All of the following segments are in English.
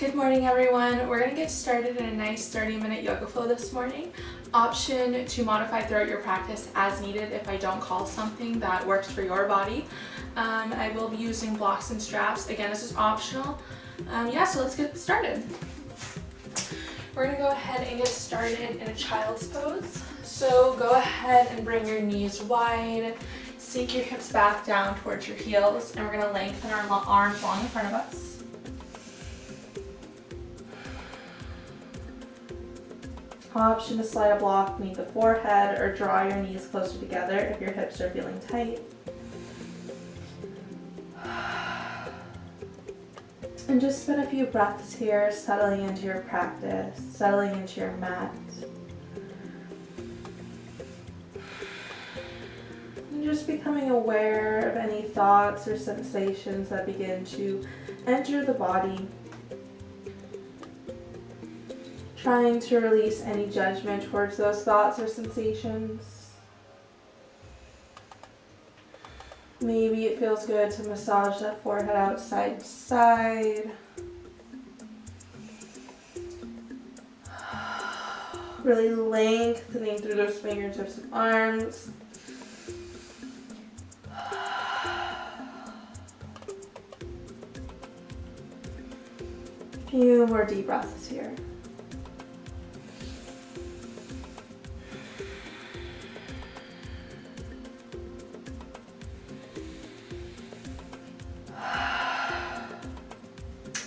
Good morning, everyone. We're going to get started in a nice 30-minute yoga flow this morning. Option to modify throughout your practice as needed if I don't call something that works for your body. I will be using blocks and straps. Again, this is optional. So let's get started. We're going to go ahead and get started in a child's pose. So go ahead and bring your knees wide, sink your hips back down towards your heels, and we're going to lengthen our arms long in front of us. Option to slide a block beneath the forehead or draw your knees closer together if your hips are feeling tight. And just spend a few breaths here, settling into your practice, settling into your mat. And just becoming aware of any thoughts or sensations that begin to enter the body. Trying to release any judgment towards those thoughts or sensations. Maybe it feels good to massage that forehead out side to side. Really lengthening through those fingertips and arms. A few more deep breaths here.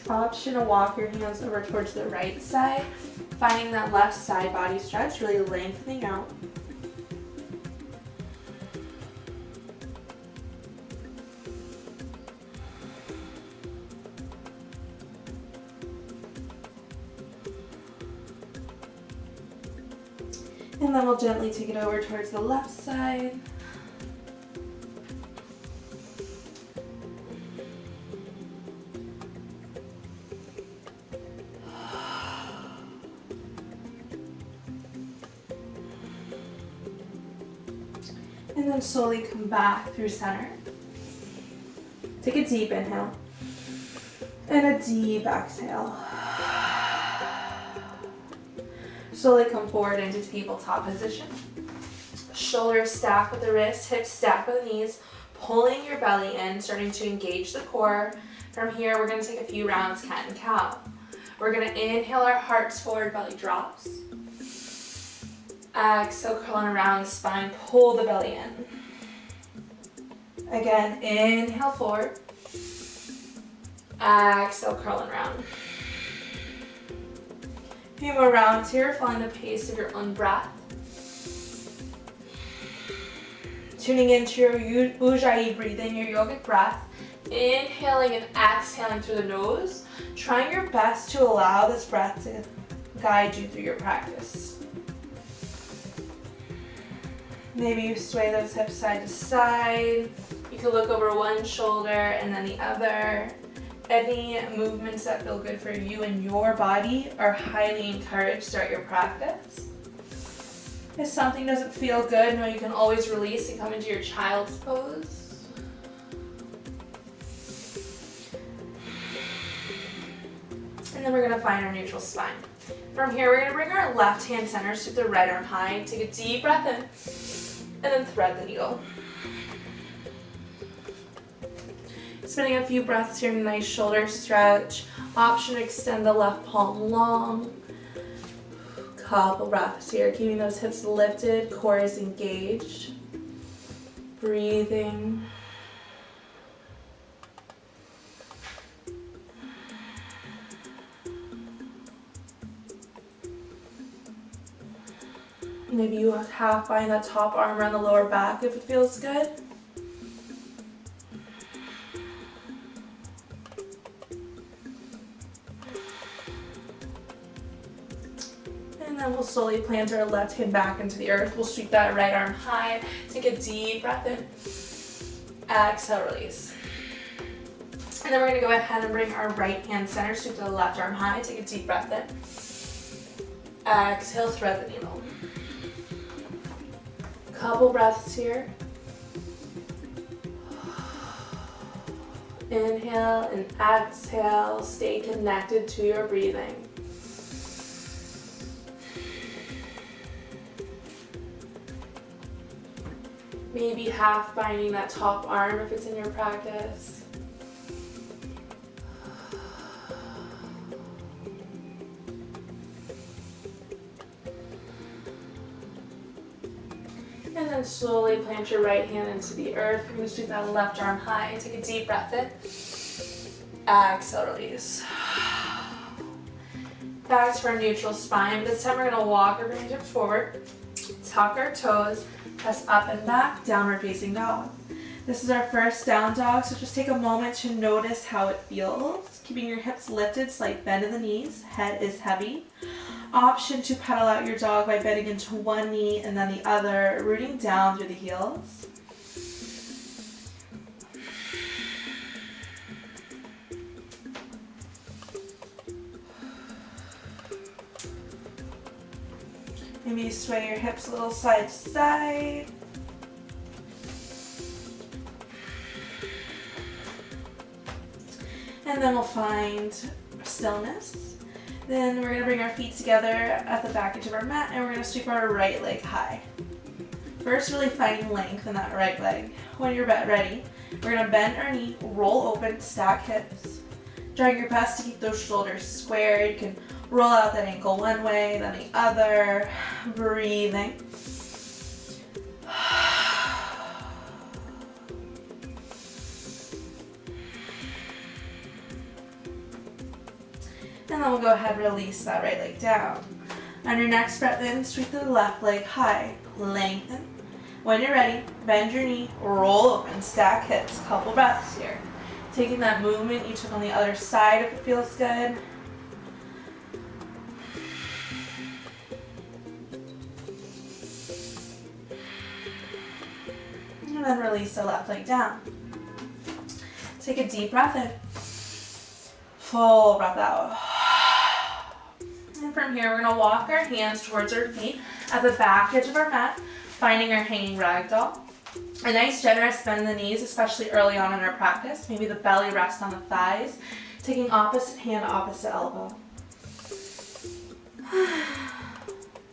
Option to walk your hands over towards the right side, finding that left side body stretch, really lengthening out. And then we'll gently take it over towards the left side. And then slowly come back through center. Take a deep inhale and a deep exhale. Slowly come forward into tabletop position. Shoulders stack with the wrists, hips stack with the knees, pulling your belly in, starting to engage the core. From here, we're going to take a few rounds cat and cow. We're going to inhale our hearts forward, belly drops. Exhale, curling around the spine, pull the belly in. Again, inhale forward. Exhale, curling around. A few more rounds here, following the pace of your own breath. Tuning into your Ujjayi breathing, your yogic breath. Inhaling and exhaling through the nose. Trying your best to allow this breath to guide you through your practice. Maybe you sway those hips side to side. You can look over one shoulder and then the other. Any movements that feel good for you and your body are highly encouraged throughout your practice. If something doesn't feel good, know you can always release and come into your child's pose. And then we're going to find our neutral spine. From here, we're going to bring our left hand center, sweep the right arm high, take a deep breath in. And then thread the needle. Spinning a few breaths here, nice shoulder stretch. Option to extend the left palm long. Couple breaths here, keeping those hips lifted, core is engaged. Breathing. Maybe you half bind that top arm around the lower back if it feels good. And then we'll slowly plant our left hand back into the earth. We'll sweep that right arm high. Take a deep breath in. Exhale, release. And then we're going to go ahead and bring our right hand center, sweep the left arm high. Take a deep breath in. Exhale, thread the needle. Couple breaths here. Inhale and exhale. Stay connected to your breathing. Maybe half binding that top arm if it's in your practice. And then slowly plant your right hand into the earth. We're going to sweep that left arm high. Take a deep breath in. Exhale, release. Back to our neutral spine. This time we're going to walk our fingertips forward, tuck our toes, press up and back, downward facing dog. This is our first down dog, so just take a moment to notice how it feels. Keeping your hips lifted, slight bend in the knees, head is heavy. Option to pedal out your dog by bending into one knee and then the other, rooting down through the heels. Maybe sway your hips a little side to side. And then we'll find stillness. Then we're going to bring our feet together at the back edge of our mat and we're going to sweep our right leg high. First, really finding length in that right leg. When you're ready, we're going to bend our knee, roll open, stack hips. Trying your best to keep those shoulders square. You can roll out that ankle one way, then the other. Breathing. And then we'll go ahead and release that right leg down. On your next breath in, sweep the left leg high. Lengthen. When you're ready, bend your knee, roll open, stack hips. Couple breaths here. Taking that movement you took on the other side if it feels good. And then release the left leg down. Take a deep breath in. Full breath out. And from here, we're going to walk our hands towards our feet at the back edge of our mat, finding our hanging ragdoll. A nice generous bend in the knees, especially early on in our practice. Maybe the belly rests on the thighs. Taking opposite hand, opposite elbow.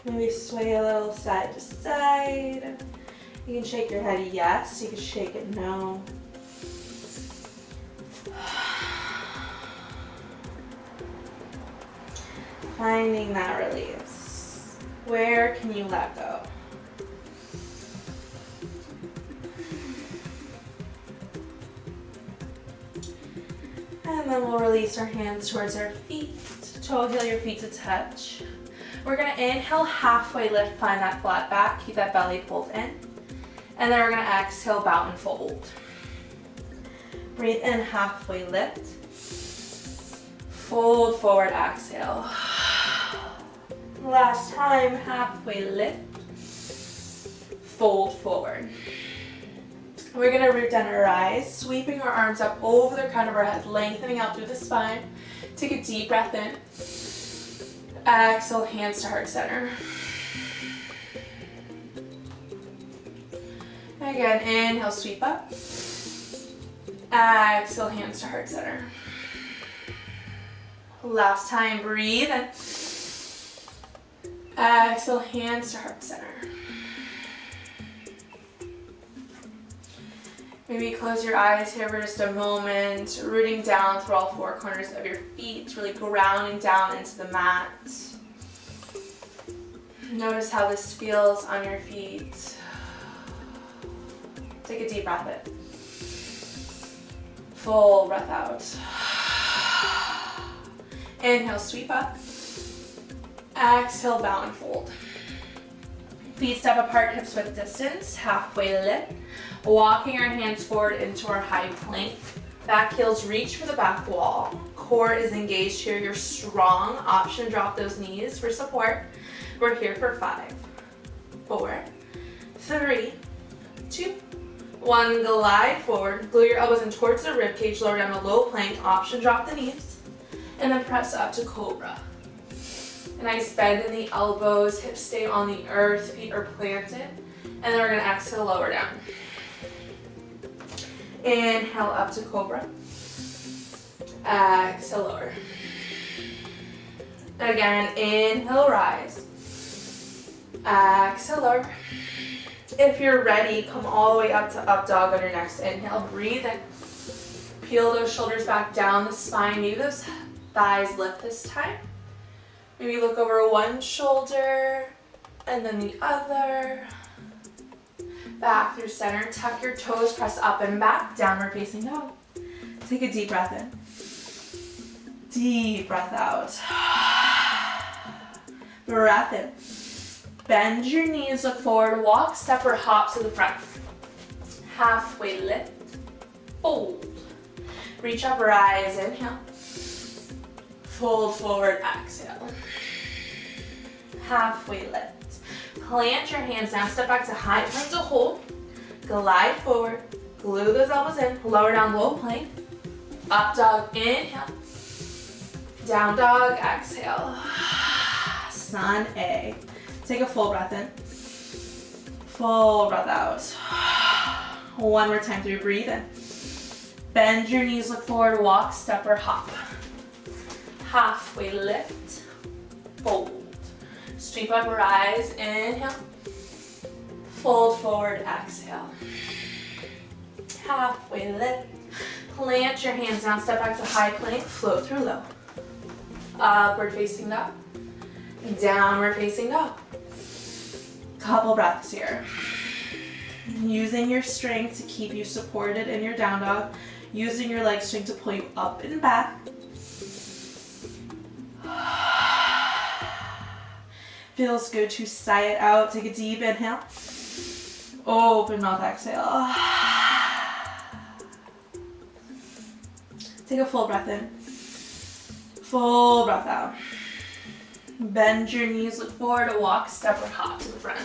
Maybe sway a little side to side. You can shake your head yes, you can shake it no. Finding that release. Where can you let go? And then we'll release our hands towards our feet. Toe heel your feet to touch. We're going to inhale, halfway lift, find that flat back. Keep that belly pulled in. And then we're going to exhale, bow and fold. Breathe in, halfway lift. Fold forward, exhale. Last time, halfway lift. Fold forward. We're going to root down our eyes, sweeping our arms up over the crown of our head, lengthening out through the spine. Take a deep breath in. Exhale, hands to heart center. Again, inhale, sweep up. Exhale, hands to heart center. Last time, breathe in. Exhale, hands to heart center. Maybe close your eyes here for just a moment, rooting down through all four corners of your feet, really grounding down into the mat. Notice how this feels on your feet. Take a deep breath in. Full breath out. Inhale, sweep up. Exhale, bow and fold. Feet step apart, hips width distance, halfway lift. Walking our hands forward into our high plank. Back heels reach for the back wall. Core is engaged here. You're strong. Option, drop those knees for support. We're here for 5, 4, 3, 2, 1. Glide forward. Glue your elbows in towards the rib cage. Lower down a low plank. Option, drop the knees. And then press up to cobra. A nice bend in the elbows. Hips stay on the earth. Feet are planted. And then we're going to exhale, lower down. Inhale up to cobra. Exhale, lower. Again, inhale, rise. Exhale, lower. If you're ready, come all the way up to up dog on your next inhale. Breathe in. Peel those shoulders back down the spine. Maybe those thighs lift this time. Maybe look over one shoulder and then the other. Back through center. Tuck your toes, press up and back. Downward facing dog. Take a deep breath in. Deep breath out. Breath in. Bend your knees, look forward, walk, step, or hop to the front. Halfway lift, fold. Reach up, rise, inhale. Fold forward, exhale. Halfway lift. Plant your hands down, step back to high plank to hold. Glide forward, glue those elbows in, lower down, low plank. Up dog, inhale. Down dog, exhale. Sun A. Take a full breath in. Full breath out. One more time through, breathe in. Bend your knees, look forward, walk, step, or hop. Halfway lift, fold. Sweep up, rise, inhale. Fold forward, exhale. Halfway lift. Plant your hands down, step back to high plank, float through low. Upward facing dog. Downward facing dog. Couple breaths here. Using your strength to keep you supported in your down dog. Using your leg strength to pull you up and back. Feels good to sigh it out. Take a deep inhale. Open mouth, exhale. Take a full breath in. Full breath out. Bend your knees, look forward, to walk, step, or hop to the front.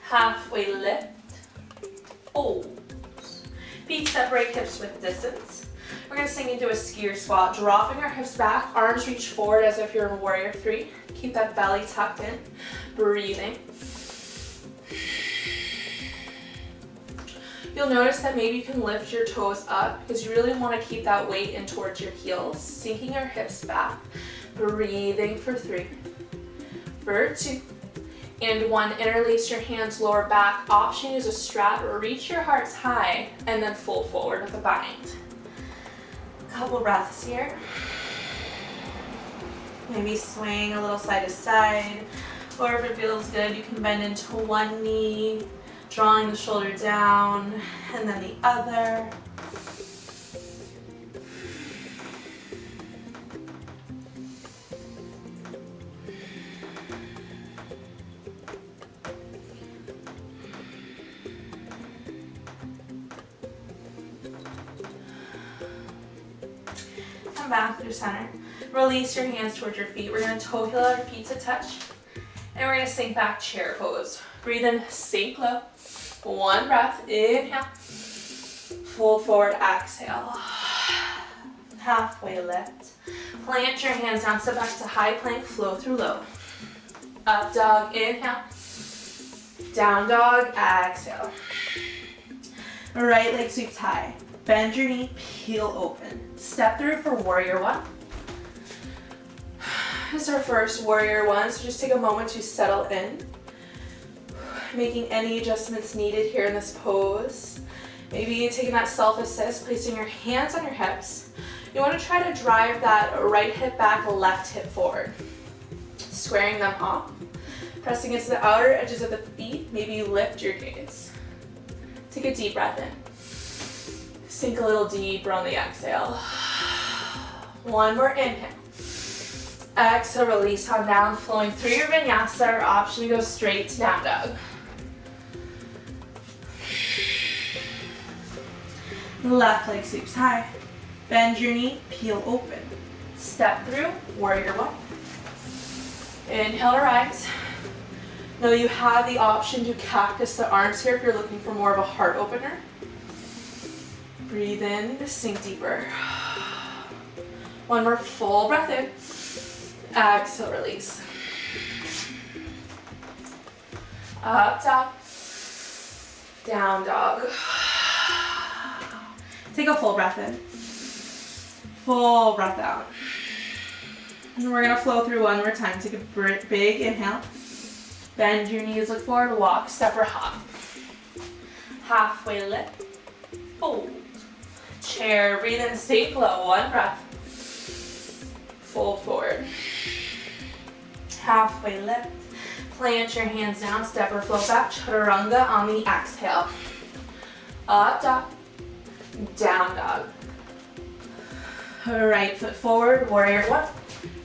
Halfway lift, fold. Feet separate, hips with distance. We're gonna sink into a skier squat, dropping our hips back, arms reach forward as if you're in warrior three. Keep that belly tucked in, breathing. You'll notice that maybe you can lift your toes up because you really want to keep that weight in towards your heels, sinking your hips back. Breathing for 3, for 2, and 1. Interlace your hands lower back. Option is a strap. Reach your hearts high and then fold forward with a bind. Couple breaths here. Maybe swaying a little side to side, or if it feels good, you can bend into one knee, drawing the shoulder down, and then the other. Come back through center. Release your hands towards your feet. We're going to toe heel our feet to touch. And we're going to sink back, chair pose. Breathe in, sink low. One breath, inhale. Fold forward, exhale. Halfway lift. Plant your hands down, step back to high plank, flow through low. Up dog, inhale. Down dog, exhale. Right leg sweeps high. Bend your knee, peel open. Step through for warrior one. This is our first warrior one, so just take a moment to settle in. Making any adjustments needed here in this pose. Maybe taking that self-assist, placing your hands on your hips. You want to try to drive that right hip back, left hip forward. Squaring them off. Pressing into the outer edges of the feet. Maybe you lift your gaze. Take a deep breath in. Sink a little deeper on the exhale. One more inhale. Exhale, release on down, flowing through your vinyasa, or option to go straight to down dog. Left leg sweeps high. Bend your knee, peel open. Step through, warrior one. Inhale to rise. Now you have the option to cactus the arms here if you're looking for more of a heart opener. Breathe in, sink deeper. One more full breath in. Exhale, release. Up dog. Down dog. Take a full breath in. full breath out. And we're gonna flow through one more time. Take a big inhale. Bend your knees, look forward, walk, step or hop. Halfway lift, fold. Chair, breathe in, sink low, one breath. Fold forward. Halfway lift. Plant your hands down, step or float back, chaturanga on the exhale. Up dog, down dog. Right foot forward, warrior one.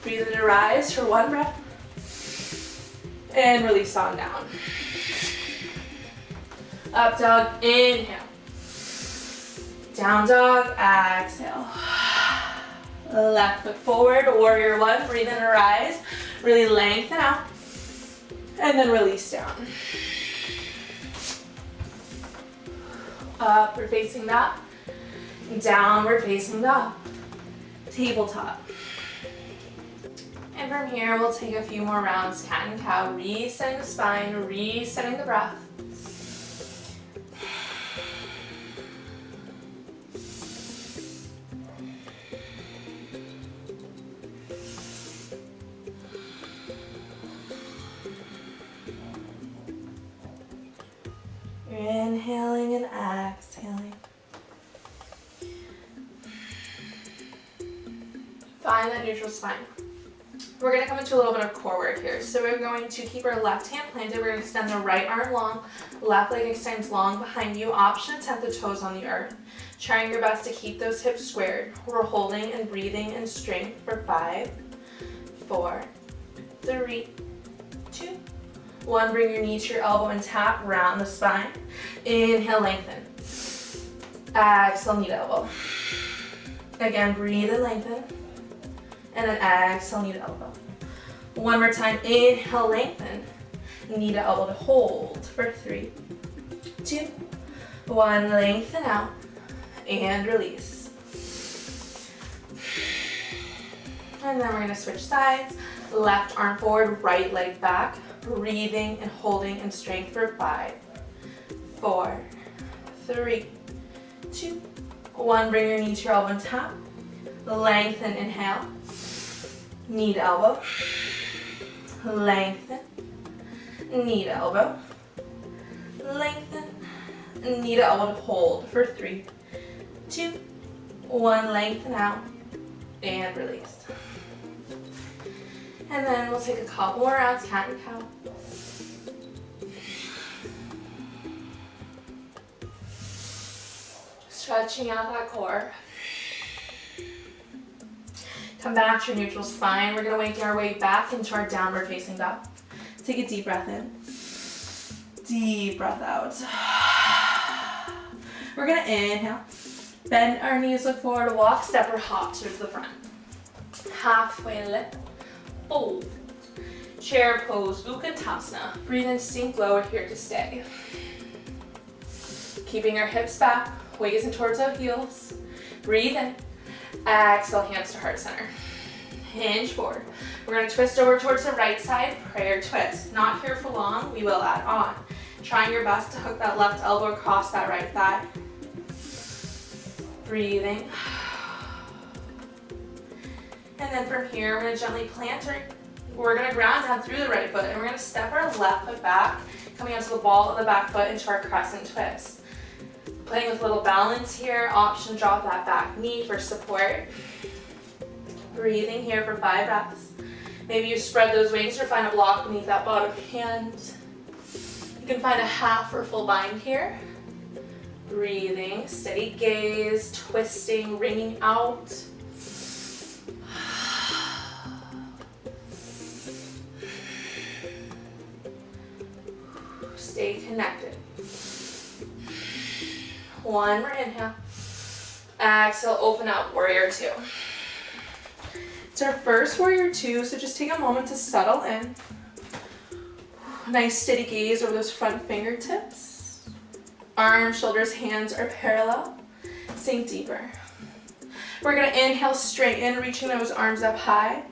Breathe in to rise for one breath. And release on down. Up dog, inhale. Down dog, exhale. Left foot forward, warrior one. Breathe in to rise. Really lengthen out. And then release down. Upward facing dog. Downward facing dog. Tabletop. And from here, we'll take a few more rounds. Cat and cow, resetting the spine, resetting the breath. Inhaling and exhaling. Find that neutral spine. We're going to come into a little bit of core work here. So we're going to keep our left hand planted. We're going to extend the right arm long. Left leg extends long behind you. Option to have the toes on the earth. Trying your best to keep those hips squared. We're holding and breathing in strength for 5, 4, 3, 2, 1. Bring your knee to your elbow and tap. Round the spine. Inhale, lengthen. Exhale, knee to elbow. Again, breathe and lengthen. And then exhale, knee to elbow. One more time, inhale, lengthen. Knee to elbow to hold for 3, 2, 1. Lengthen out and release. And then we're gonna switch sides. Left arm forward, right leg back. Breathing and holding in strength for 5, 4, 3, 2, 1. Bring your knee to your elbow and tap. Lengthen, inhale. Knee to elbow. Lengthen. Knee to elbow. Lengthen. Knee to elbow to hold for 3, 2, 1. Lengthen out and release. And then we'll take a couple more rounds, cat and cow. Stretching out that core. Come back to your neutral spine. We're going to make our way back into our downward facing dog. Take a deep breath in. Deep breath out. We're going to inhale. Bend our knees, look forward, walk, step or hop to the front. Halfway lift. Fold. Chair pose, Utkatasana. Breathe in, sink low, we're here to stay. Keeping our hips back, weights in towards our heels. Breathe in. Exhale, hands to heart center. Hinge forward. We're going to twist over towards the right side, prayer twist. Not here for long, we will add on. Trying your best to hook that left elbow across that right thigh. Breathing. And then from here, we're going to gently plant we're going to ground down through the right foot, and we're going to step our left foot back, coming onto the ball of the back foot into our crescent twist. Playing with a little balance here, option drop that back knee for support. Breathing here for 5 breaths. Maybe you spread those wings or find a block beneath that bottom hand. You can find a half or full bind here. Breathing, steady gaze, twisting, wringing out. Stay connected. One more inhale. Exhale, open up, warrior two. It's our first warrior two, so just take a moment to settle in. Nice steady gaze over those front fingertips. Arms, shoulders, hands are parallel. Sink deeper. We're gonna inhale, straighten, reaching those arms up high.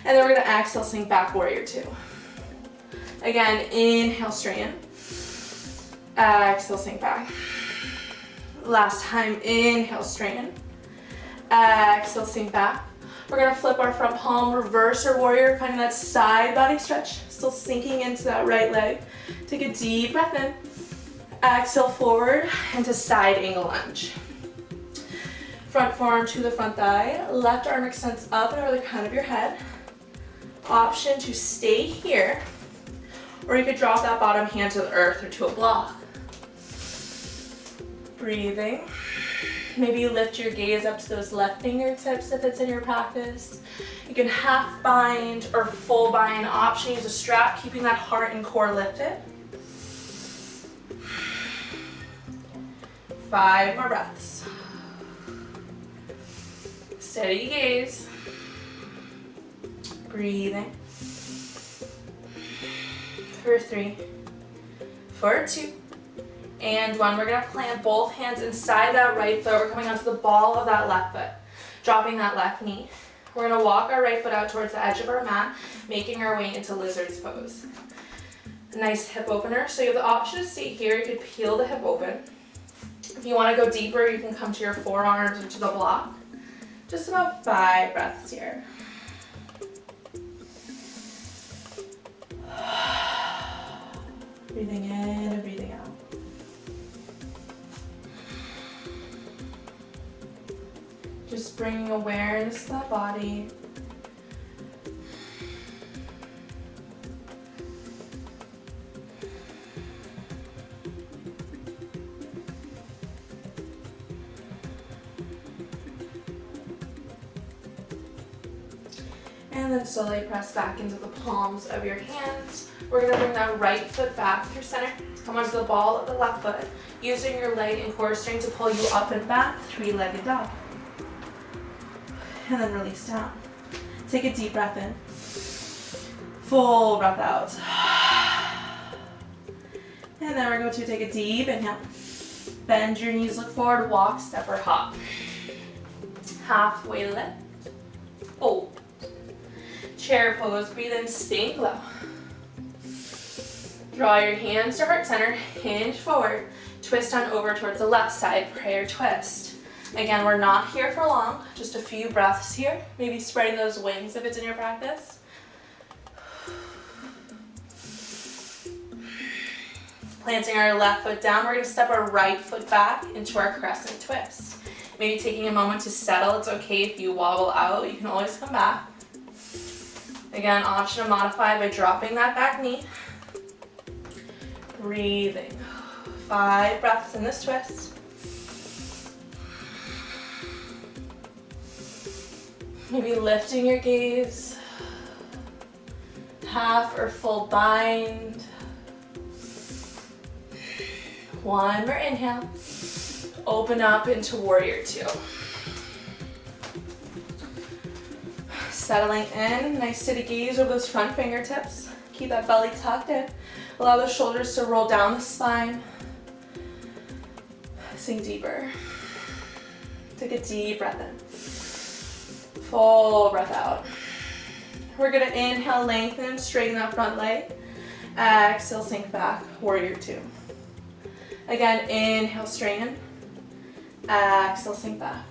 And then we're gonna exhale, sink back, warrior two. Again, inhale, straighten. Exhale, sink back. Last time, inhale, straighten. Exhale, sink back. We're gonna flip our front palm, reverse our warrior, finding that side body stretch, still sinking into that right leg. Take a deep breath in. Exhale, forward into side angle lunge. Front forearm to the front thigh, left arm extends up and over the crown of your head. Option to stay here, or you could drop that bottom hand to the earth or to a block. Breathing. Maybe you lift your gaze up to those left fingertips if it's in your practice. You can half bind or full bind. Option, use a strap, keeping that heart and core lifted. 5 more breaths. Steady gaze. Breathing. For 3, for 2, and 1. We're gonna plant both hands inside that right foot. We're coming onto the ball of that left foot, dropping that left knee. We're gonna walk our right foot out towards the edge of our mat, making our way into lizard's pose. A nice hip opener. So you have the option to stay here. You could peel the hip open. If you wanna go deeper, you can come to your forearms or to the block. Just about 5 breaths here. Breathing in and breathing out. Just bringing awareness to that body. And then slowly press back into the palms of your hands. We're gonna bring that right foot back through center. Come onto the ball of the left foot, using your leg and core strength to pull you up and back, 3-legged dog. And then release down. Take a deep breath in. Full breath out. And then we're going to take a deep inhale. Bend your knees, look forward, walk, step, or hop. Halfway lift. Fold. Chair pose, breathe in, stay low. Draw your hands to heart center, hinge forward, twist on over towards the left side, prayer twist. Again, we're not here for long, just a few breaths here, maybe spreading those wings if it's in your practice. Planting our left foot down, we're gonna step our right foot back into our crescent twist. Maybe taking a moment to settle. It's okay if you wobble out, you can always come back. Again, option to modify by dropping that back knee. Breathing. 5 breaths in this twist. Maybe lifting your gaze. Half or full bind. 1 more inhale. Open up into warrior 2. Settling in, nice steady gaze over those front fingertips. Keep that belly tucked in. Allow the shoulders to roll down the spine. Sink deeper. Take a deep breath in. Full breath out. We're gonna inhale, lengthen, straighten that front leg. Exhale, sink back, warrior 2. Again, inhale, straighten. Exhale, sink back.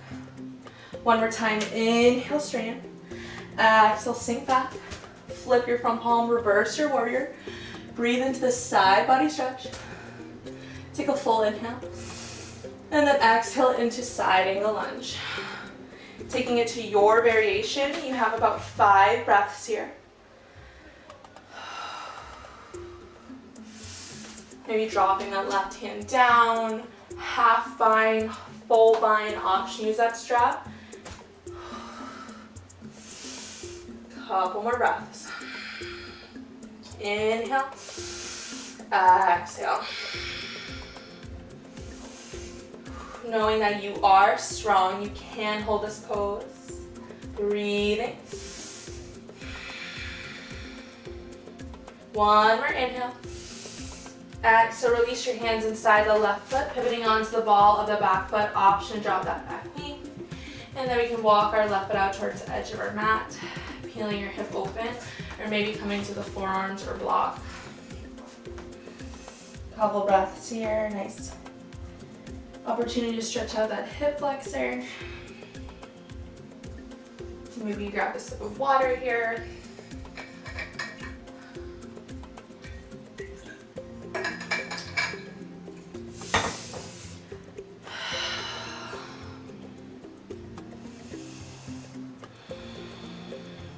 One more time, inhale, straighten. Exhale, sink back. Flip your front palm, reverse your warrior. Breathe into the side body stretch. Take a full inhale. And then exhale into side angle lunge. Taking it to your variation, you have about 5 breaths here. Maybe dropping that left hand down, half bind, full bind, option, use that strap. Couple more breaths. Inhale, exhale. Knowing that you are strong, you can hold this pose. Breathing. 1 more inhale. Exhale, release your hands inside the left foot, pivoting onto the ball of the back foot. Option, drop that back knee. And then we can walk our left foot out towards the edge of our mat, peeling your hip open, or maybe coming to the forearms or block. Couple breaths here, nice opportunity to stretch out that hip flexor. Maybe you grab a sip of water here.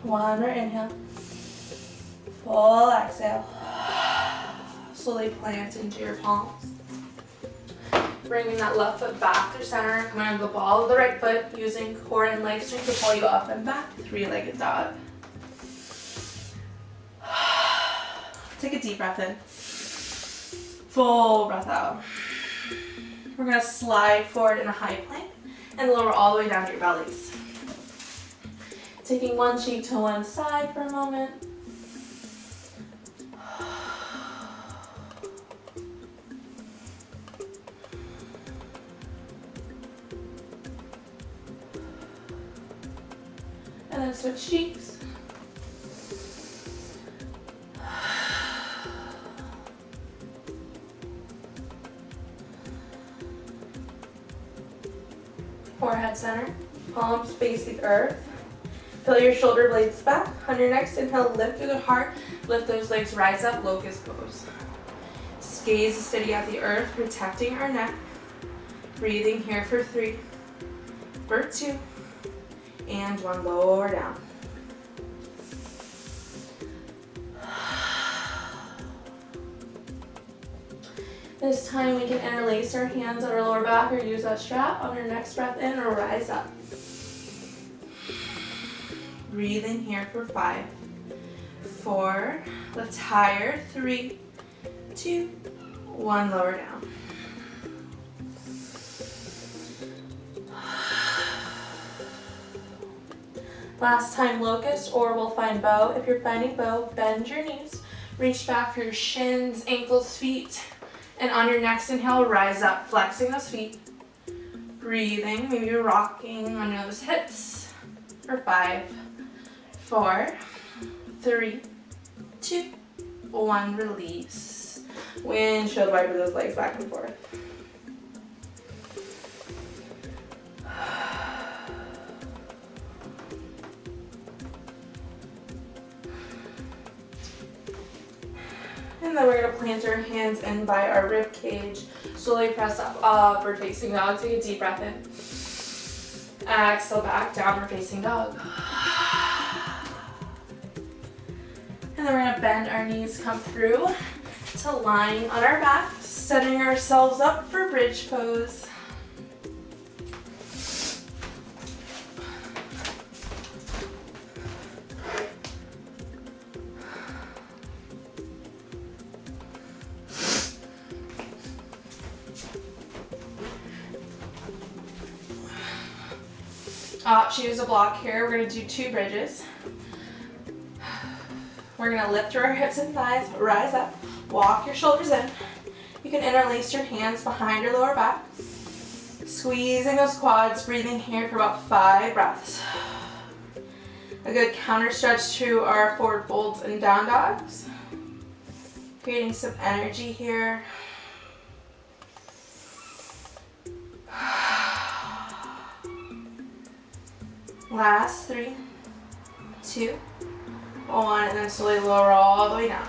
One more inhale. Full exhale. Slowly plant into your palms. Bringing that left foot back through center. Coming onto the ball of the right foot. Using core and leg strength to pull you up and back. Three-legged dog. Take a deep breath in. Full breath out. We're going to slide forward in a high plank and lower all the way down to your bellies. Taking one cheek to one side for a moment. And then switch cheeks. Forehead center, palms face the earth. Feel your shoulder blades back. On your next inhale, lift through the heart. Lift those legs, rise up, locust pose. Gaze steady at the earth, protecting our neck. Breathing here for 3, for 2, and 1. Lower down. This time we can interlace our hands on our lower back or use that strap. On your next breath in, or rise up. Breathe in here for 5, 4, lift higher, 3, 2, 1, lower down. Last time locust, or we'll find bow. If you're finding bow, bend your knees, reach back for your shins, ankles, feet, and on your next inhale, rise up, flexing those feet. Breathing, maybe you're rocking on those hips for 5, 4, 3, 2, 1, release. Windshield wiper those legs back and forth. And then we're going to plant our hands in by our rib cage. Slowly press up, upward facing dog. Take a deep breath in. Exhale back, downward facing dog. And then we're going to bend our knees, come through to lying on our back, setting ourselves up for bridge pose. Option is a block here. We're going to do 2 bridges. We're going to lift through our hips and thighs, rise up, walk your shoulders in. You can interlace your hands behind your lower back. Squeezing those quads, breathing here for about 5 breaths. A good counter stretch to our forward folds and down dogs. Creating some energy here. Last 3, 2, 1, and then slowly lower all the way down.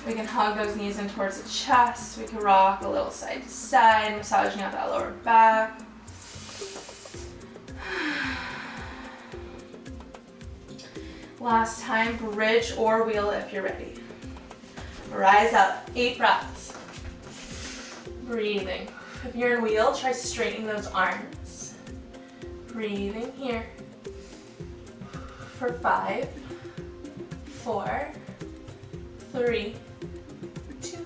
We can hug those knees in towards the chest. We can rock a little side to side, massaging out that lower back. Last time, bridge or wheel if you're ready. Rise up, 8 breaths. Breathing. If you're in wheel, try straightening those arms. Breathing here for 5, 4, 3, 2,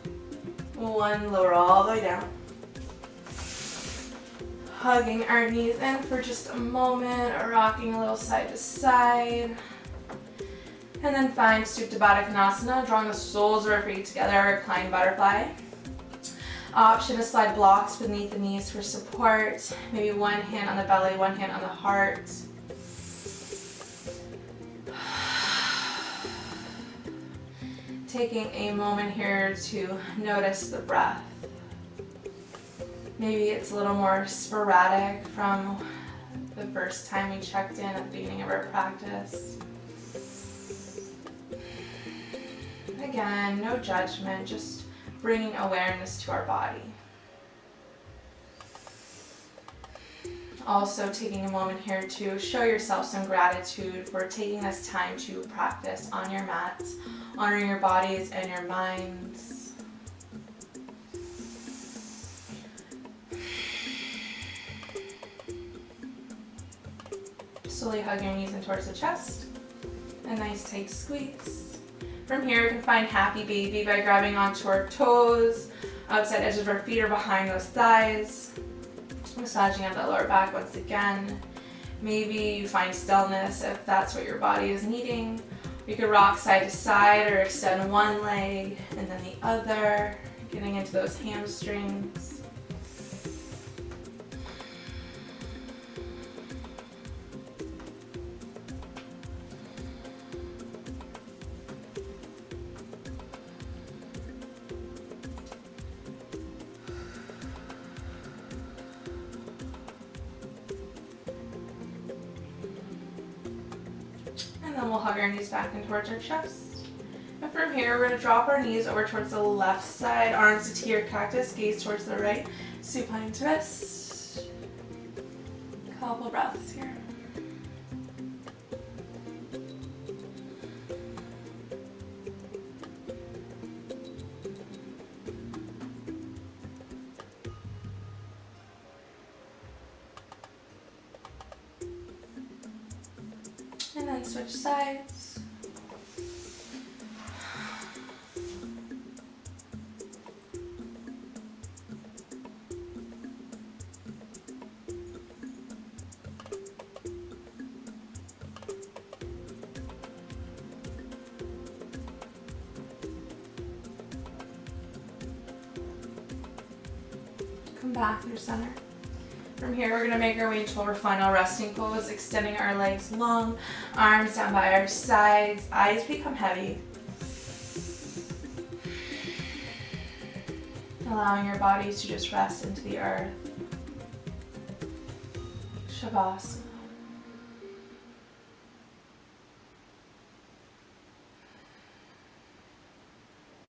1. Lower all the way down. Hugging our knees in for just a moment, rocking a little side to side. And then find Supta Baddha Konasana, drawing the soles of our feet together, reclined butterfly. Option to slide blocks beneath the knees for support. Maybe one hand on the belly, one hand on the heart. Taking a moment here to notice the breath. Maybe it's a little more sporadic from the first time we checked in at the beginning of our practice. Again, no judgment, just bringing awareness to our body. Also taking a moment here to show yourself some gratitude for taking this time to practice on your mats, honoring your bodies and your minds. Slowly hug your knees in towards the chest. A nice tight squeeze. From here we can find happy baby by grabbing onto our toes, outside edges of our feet or behind those thighs. Massaging out that lower back once again. Maybe you find stillness if that's what your body is needing. You could rock side to side or extend one leg and then the other, getting into those hamstrings. And then we'll hug our knees back in towards our chest. And from here, we're going to drop our knees over towards the left side, arms to T or cactus, gaze towards the right, supine twist. Couple breaths here. And then switch sides. Come back through center. From here, we're going to make our way into our final resting pose, extending our legs long, arms down by our sides, eyes become heavy. Allowing your bodies to just rest into the earth. Shavasana.